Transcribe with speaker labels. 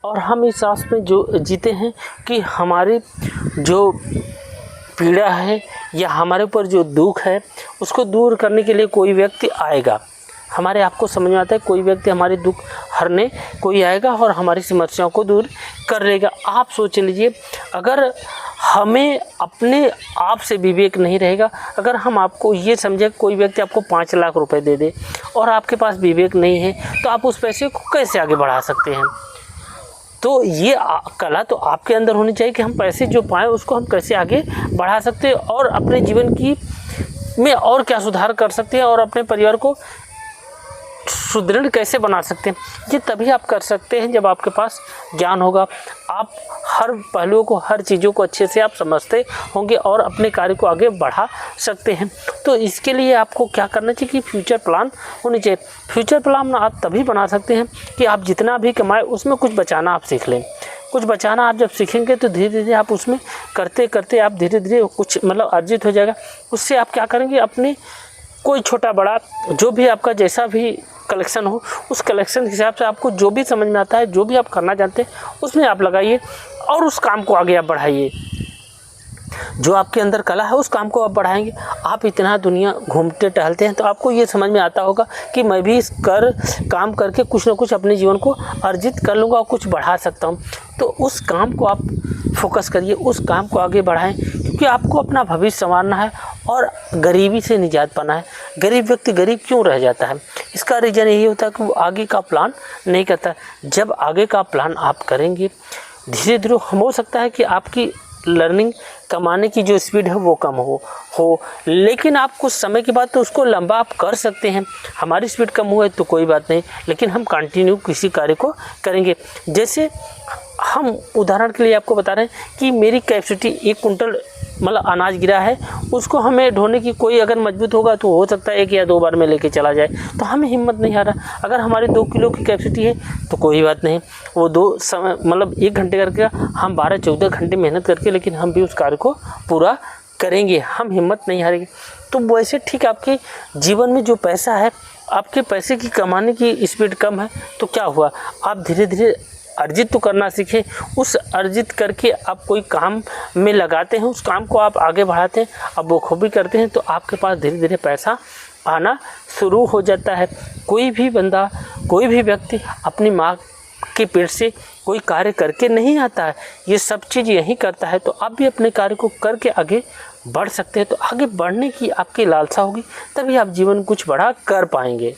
Speaker 1: और हम इस आस में जो जीते हैं कि हमारी जो पीड़ा है या हमारे ऊपर जो दुख है उसको दूर करने के लिए कोई व्यक्ति आएगा। हमारे आपको समझ में आता है, कोई व्यक्ति हमारे दुख हरने कोई आएगा और हमारी समस्याओं को दूर कर लेगा। आप सोच लीजिए, अगर हमें अपने आप से विवेक नहीं रहेगा, अगर हम आपको ये समझे कोई व्यक्ति आपको 5 लाख रुपए दे दे और आपके पास विवेक नहीं है, तो आप उस पैसे को कैसे आगे बढ़ा सकते हैं। तो ये कला तो आपके अंदर होनी चाहिए कि हम पैसे जो पाएँ उसको हम कैसे आगे बढ़ा सकते हैं और अपने जीवन की में और क्या सुधार कर सकते हैं और अपने परिवार को सुदृढ़ कैसे बना सकते हैं। ये तभी आप कर सकते हैं जब आपके पास ज्ञान होगा, आप हर पहलुओं को, हर चीज़ों को अच्छे से आप समझते होंगे और अपने कार्य को आगे बढ़ा सकते हैं। तो इसके लिए आपको क्या करना चाहिए कि फ्यूचर प्लान होनी चाहिए। फ्यूचर प्लान आप तभी बना सकते हैं कि आप जितना भी कमाए उसमें कुछ बचाना आप सीख लें। कुछ बचाना आप जब सीखेंगे तो धीरे धीरे आप उसमें करते करते आप धीरे धीरे कुछ अर्जित हो जाएगा। उससे आप क्या करेंगे, अपने कोई छोटा बड़ा जो भी आपका जैसा भी कलेक्शन हो, उस कलेक्शन के हिसाब से आपको जो भी समझ में आता है, जो भी आप करना चाहते हैं उसमें आप लगाइए और उस काम को आगे आप बढ़ाइए। जो आपके अंदर कला है उस काम को आप बढ़ाएंगे। आप इतना दुनिया घूमते टहलते हैं तो आपको ये समझ में आता होगा कि मैं भी इस काम करके कुछ ना कुछ अपने जीवन को अर्जित कर लूँगा और कुछ बढ़ा सकता हूँ। तो उस काम को आप फोकस करिए, उस काम को आगे बढ़ाएं, क्योंकि आपको अपना भविष्य संवारना है और गरीबी से निजात पाना है। गरीब व्यक्ति गरीब क्यों रह जाता है, इसका रीज़न यही होता है कि वो आगे का प्लान नहीं करता। जब आगे का प्लान आप करेंगे, धीरे धीरे हो सकता है कि आपकी लर्निंग कमाने की जो स्पीड है वो कम हो लेकिन आप कुछ समय के बाद तो उसको लंबा आप कर सकते हैं। हमारी स्पीड कम हुआ है तो कोई बात नहीं, लेकिन हम कंटिन्यू किसी कार्य को करेंगे। जैसे हम उदाहरण के लिए आपको बता रहे हैं कि मेरी कैपेसिटी 1 कुंटल अनाज गिरा है, उसको हमें ढोने की कोई अगर मजबूत होगा तो हो सकता है 1 या 2 बार में लेके चला जाए, तो हमें हिम्मत नहीं आ रहा। अगर हमारी 2 किलो की कैपेसिटी है तो कोई बात नहीं, वो 1 घंटे करके हम 12-14 घंटे मेहनत करके लेकिन हम भी उस कार्य को पूरा करेंगे, हम हिम्मत नहीं हारेंगे। तो वैसे ठीक आपके जीवन में जो पैसा है, आपके पैसे की कमाने की स्पीड कम है तो क्या हुआ, आप धीरे धीरे अर्जित तो करना सीखें। उस अर्जित करके आप कोई काम में लगाते हैं, उस काम को आप आगे बढ़ाते हैं, अब वो खूबी करते हैं तो आपके पास धीरे धीरे पैसा आना शुरू हो जाता है। कोई भी बंदा, कोई भी व्यक्ति अपनी माँ के पेट से कोई कार्य करके नहीं आता है, ये सब चीज़ यही करता है। तो आप भी अपने कार्य को करके आगे बढ़ सकते हैं। तो आगे बढ़ने की आपकी लालसा होगी तभी आप जीवन कुछ बड़ा कर पाएंगे।